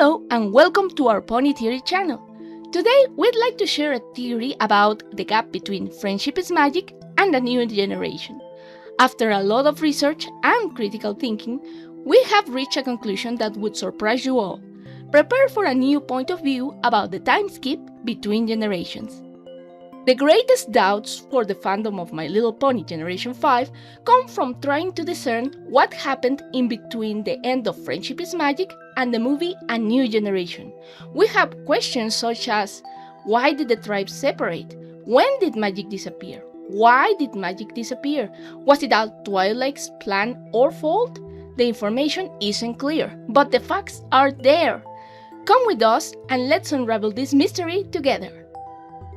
Hello and welcome to our Pony Theory channel. Today we'd like to share a theory about the gap between friendship is magic and a new generation. After a lot of research and critical thinking, we have reached a conclusion that would surprise you all. Prepare for a new point of view about the time skip between generations. The greatest doubts for the fandom of My Little Pony Generation 5 come from trying to discern what happened in between the end of Friendship is Magic and the movie A New Generation. We have questions such as, why did the tribes separate? When did magic disappear? Why did magic disappear? Was it all Twilight's plan or fault? The information isn't clear, but the facts are there. Come with us and let's unravel this mystery together.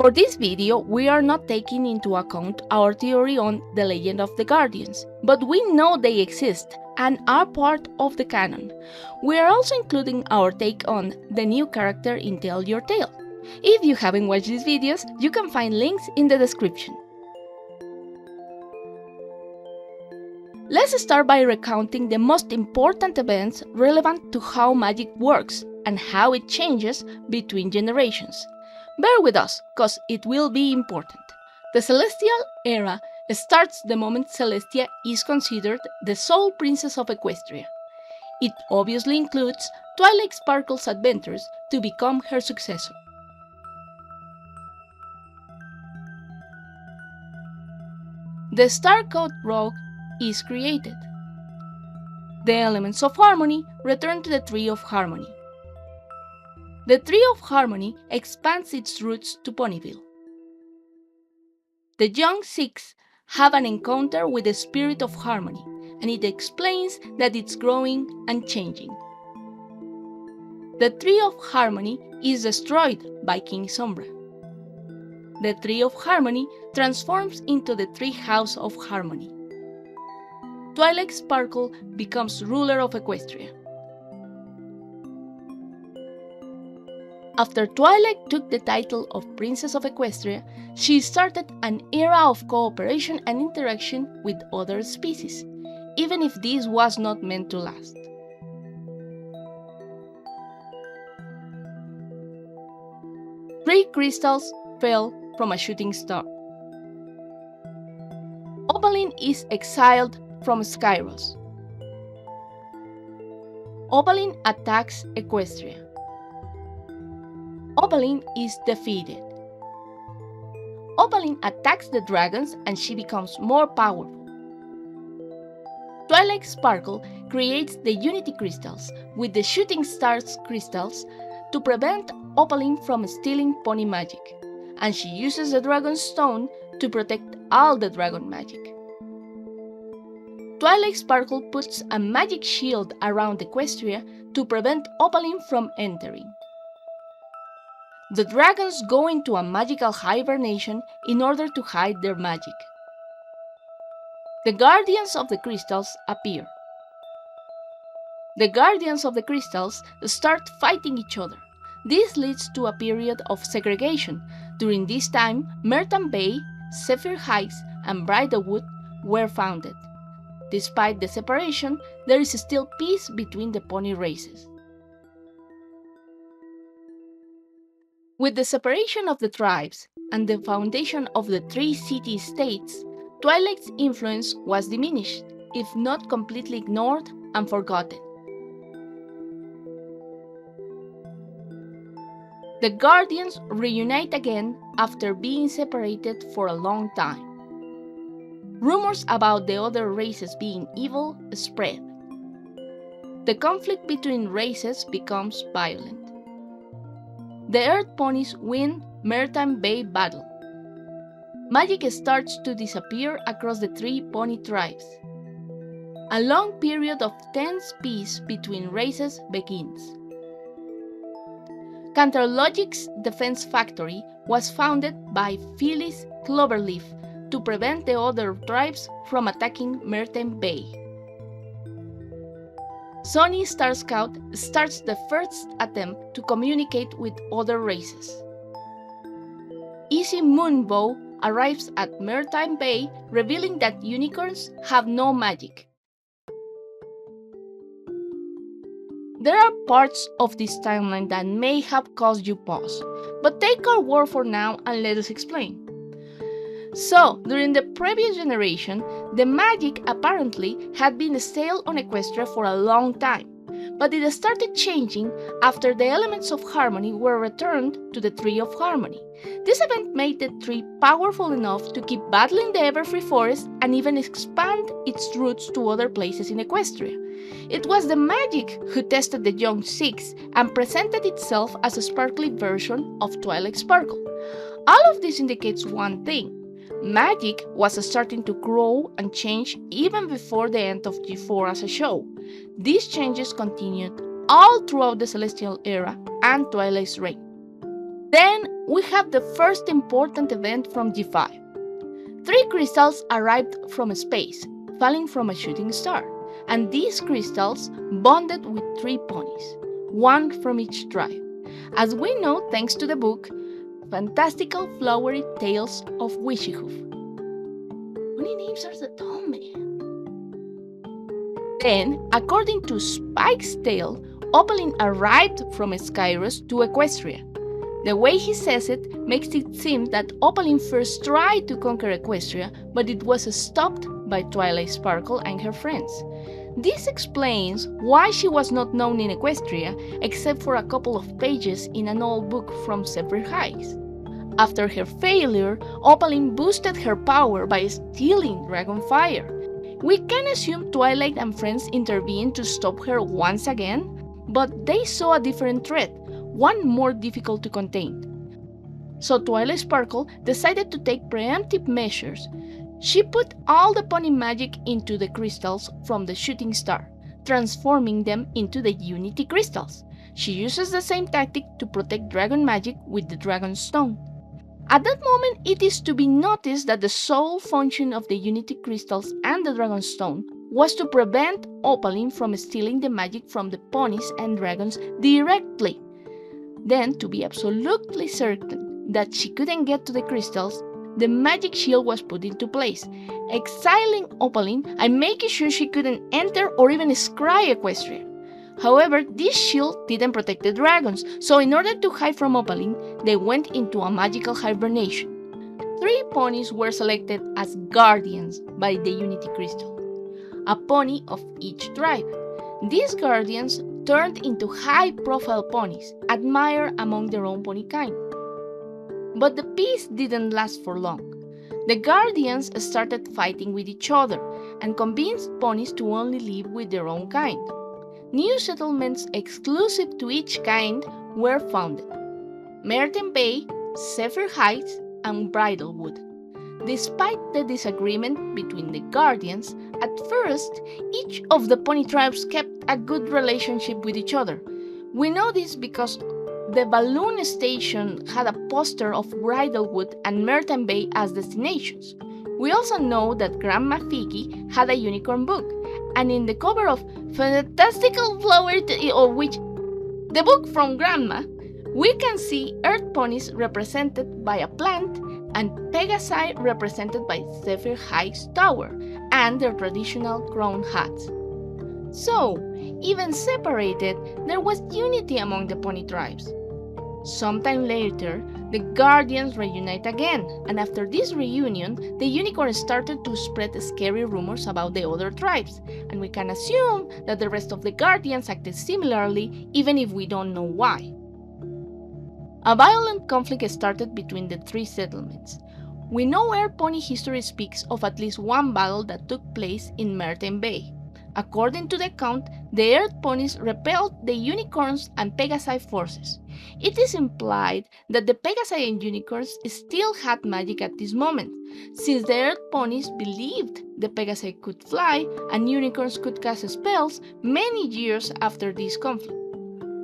For this video, we are not taking into account our theory on the legend of the Guardians, but we know they exist and are part of the canon. We are also including our take on the new character in Tell Your Tale. If you haven't watched these videos, you can find links in the description. Let's start by recounting the most important events relevant to how magic works and how it changes between generations. Bear with us, cause it will be important. The Celestial Era starts the moment Celestia is considered the sole princess of Equestria. It obviously includes Twilight Sparkle's adventures to become her successor. The Star Code Rogue is created. The elements of harmony return to the Tree of Harmony. The Tree of Harmony expands its roots to Ponyville. The Young Six have an encounter with the Spirit of Harmony, and it explains that it's growing and changing. The Tree of Harmony is destroyed by King Sombra. The Tree of Harmony transforms into the Tree House of Harmony. Twilight Sparkle becomes ruler of Equestria. After Twilight took the title of Princess of Equestria, she started an era of cooperation and interaction with other species, even if this was not meant to last. Three crystals fell from a shooting star. Opaline is exiled from Skyros. Opaline attacks Equestria. Opaline is defeated. Opaline attacks the dragons and she becomes more powerful. Twilight Sparkle creates the Unity Crystals with the Shooting Stars crystals to prevent Opaline from stealing pony magic, and she uses the Dragon Stone to protect all the dragon magic. Twilight Sparkle puts a magic shield around Equestria to prevent Opaline from entering. The dragons go into a magical hibernation in order to hide their magic. The Guardians of the Crystals appear. The Guardians of the Crystals start fighting each other. This leads to a period of segregation. During this time, Merton Bay, Zephyr Heights, and Bridlewood were founded. Despite the separation, there is still peace between the pony races. With the separation of the tribes and the foundation of the three city-states, Twilight's influence was diminished, if not completely ignored and forgotten. The Guardians reunite again after being separated for a long time. Rumors about the other races being evil spread. The conflict between races becomes violent. The Earth Ponies win Merton Bay battle. Magic starts to disappear across the three pony tribes. A long period of tense peace between races begins. Cantarlogic's defense factory was founded by Phyllis Cloverleaf to prevent the other tribes from attacking Merton Bay. Sonny Star Scout starts the first attempt to communicate with other races. Easy Moonbow arrives at Merton Bay, revealing that unicorns have no magic. There are parts of this timeline that may have caused you pause, but take our word for now and let us explain. So, during the previous generation, the magic apparently had been stale on Equestria for a long time, but it started changing after the elements of harmony were returned to the Tree of Harmony. This event made the tree powerful enough to keep battling the Everfree Forest and even expand its roots to other places in Equestria. It was the magic who tested the young Six and presented itself as a sparkly version of Twilight Sparkle. All of this indicates one thing. Magic was starting to grow and change even before the end of G4 as a show. These changes continued all throughout the Celestial Era and Twilight's reign. Then we have the first important event from G5. 3 crystals arrived from space, falling from a shooting star, and these crystals bonded with 3 ponies, one from each tribe. As we know thanks to the book, Fantastical Flowery Tales of Wishihoof. Pony names are the dumb, man. Then, according to Spike's tale, Opaline arrived from Skyros to Equestria. The way he says it makes it seem that Opaline first tried to conquer Equestria, but it was stopped by Twilight Sparkle and her friends. This explains why she was not known in Equestria except for a couple of pages in an old book from Zephyr Heights. After her failure, Opaline boosted her power by stealing Dragonfire. We can assume Twilight and friends intervened to stop her once again, but they saw a different threat, one more difficult to contain. So Twilight Sparkle decided to take preemptive measures. She put all the pony magic into the crystals from the shooting star, transforming them into the Unity crystals. She uses the same tactic to protect dragon magic with the Dragon Stone. At that moment, it is to be noticed that the sole function of the Unity crystals and the Dragon Stone was to prevent Opaline from stealing the magic from the ponies and dragons directly. Then, to be absolutely certain that she couldn't get to the crystals, the magic shield was put into place, exiling Opaline and making sure she couldn't enter or even scry Equestria. However, this shield didn't protect the dragons, so in order to hide from Opaline, they went into a magical hibernation. 3 ponies were selected as guardians by the Unity Crystal, a pony of each tribe. These guardians turned into high-profile ponies, admired among their own pony kind. But the peace didn't last for long. The guardians started fighting with each other and convinced ponies to only live with their own kind. New settlements exclusive to each kind were founded: Merton Bay, Zephyr Heights, and Bridlewood. Despite the disagreement between the guardians, at first, each of the pony tribes kept a good relationship with each other. We know this because the balloon station had a poster of Bridlewood and Merton Bay as destinations. We also know that Grandma Figgy had a unicorn book, and in the cover of Fantastical Flower, the book from Grandma, we can see Earth ponies represented by a plant and Pegasi represented by Zephyr Heights Tower and their traditional crown hats. So, even separated, there was unity among the pony tribes. Sometime later, the Guardians reunite again, and after this reunion, the unicorn started to spread scary rumors about the other tribes, and we can assume that the rest of the Guardians acted similarly, even if we don't know why. A violent conflict started between the 3 settlements. We know Air Pony history speaks of at least one battle that took place in Merton Bay. According to the account, the Earth ponies repelled the unicorns and Pegasi forces. It is implied that the Pegasi and unicorns still had magic at this moment, since the Earth ponies believed the Pegasi could fly and unicorns could cast spells many years after this conflict.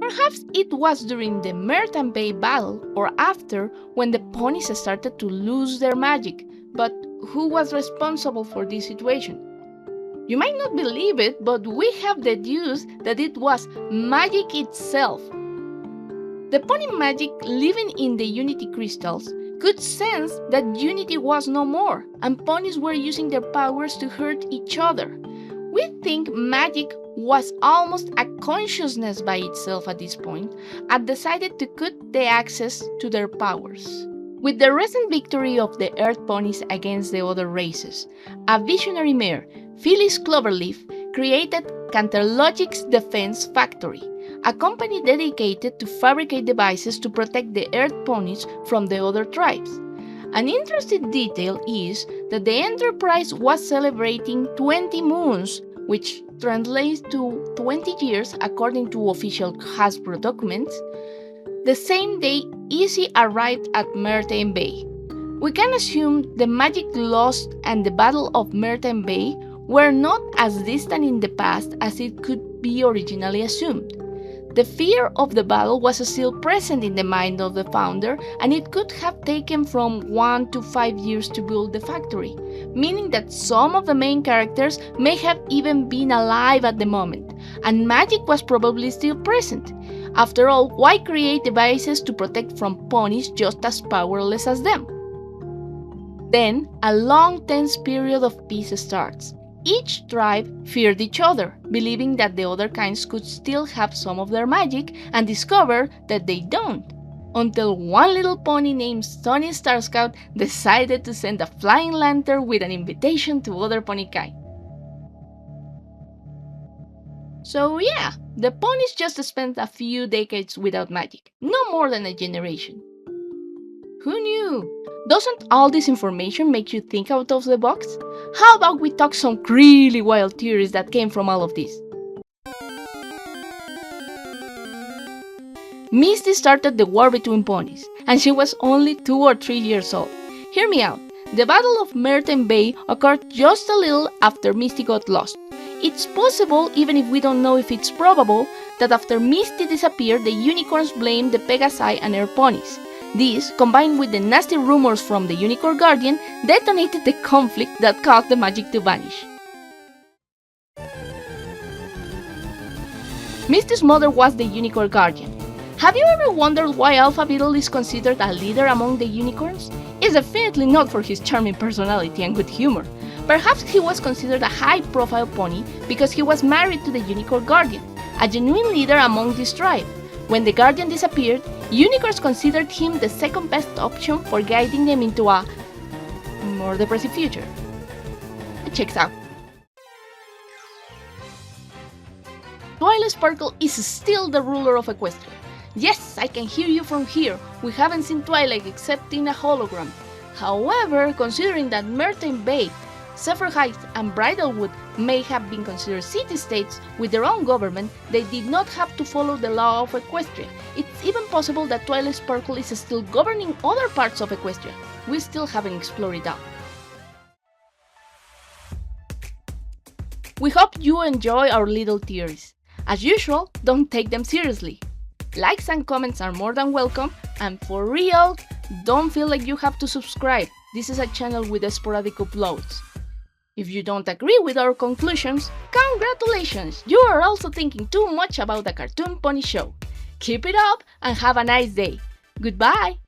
Perhaps it was during the Merton Bay battle or after, when the ponies started to lose their magic, but who was responsible for this situation? You might not believe it, but we have deduced that it was magic itself. The pony magic living in the Unity crystals could sense that Unity was no more, and ponies were using their powers to hurt each other. We think magic was almost a consciousness by itself at this point, and decided to cut the access to their powers. With the recent victory of the Earth ponies against the other races, a visionary mayor, Phyllis Cloverleaf, created Canterlogic's Defense Factory, a company dedicated to fabricate devices to protect the Earth ponies from the other tribes. An interesting detail is that the enterprise was celebrating 20 moons, which translates to 20 years according to official Hasbro documents, the same day Izzy arrived at Mertain Bay. We can assume the magic lost and the Battle of Mertain Bay were not as distant in the past as it could be originally assumed. The fear of the battle was still present in the mind of the founder, and it could have taken from 1 to 5 years to build the factory, meaning that some of the main characters may have even been alive at the moment, and magic was probably still present. After all, why create devices to protect from ponies just as powerless as them? Then, a long tense period of peace starts. Each tribe feared each other, believing that the other kinds could still have some of their magic and discover that they don't. Until one little pony named Sonny Star Scout decided to send a flying lantern with an invitation to other pony kind. So yeah, the ponies just spent a few decades without magic, no more than a generation. Who knew? Doesn't all this information make you think out of the box? How about we talk some really wild theories that came from all of this? Misty started the war between ponies, and she was only 2 or 3 years old. Hear me out. The Battle of Mertain Bay occurred just a little after Misty got lost. It's possible, even if we don't know if it's probable, that after Misty disappeared, the unicorns blamed the Pegasi and Air ponies. This, combined with the nasty rumors from the Unicorn Guardian, detonated the conflict that caused the magic to vanish. Misty's mother was the Unicorn Guardian. Have you ever wondered why Alpha Beetle is considered a leader among the unicorns? It's definitely not for his charming personality and good humor. Perhaps he was considered a high-profile pony because he was married to the Unicorn Guardian, a genuine leader among this tribe. When the Guardian disappeared, unicorns considered him the second best option for guiding them into a more depressive future. It checks out. Twilight Sparkle is still the ruler of Equestria. Yes, I can hear you from here. We haven't seen Twilight except in a hologram. However, considering that Mertain Bay, Zephyr Heights, and Bridalwood may have been considered city-states with their own government, they did not have to follow the law of Equestria. It's even possible that Twilight Sparkle is still governing other parts of Equestria. We still haven't explored it out. We hope you enjoy our little theories. As usual, don't take them seriously. Likes and comments are more than welcome, and for real, don't feel like you have to subscribe. This is a channel with sporadic uploads. If you don't agree with our conclusions, congratulations! You are also thinking too much about the Cartoon Pony Show. Keep it up and have a nice day. Goodbye!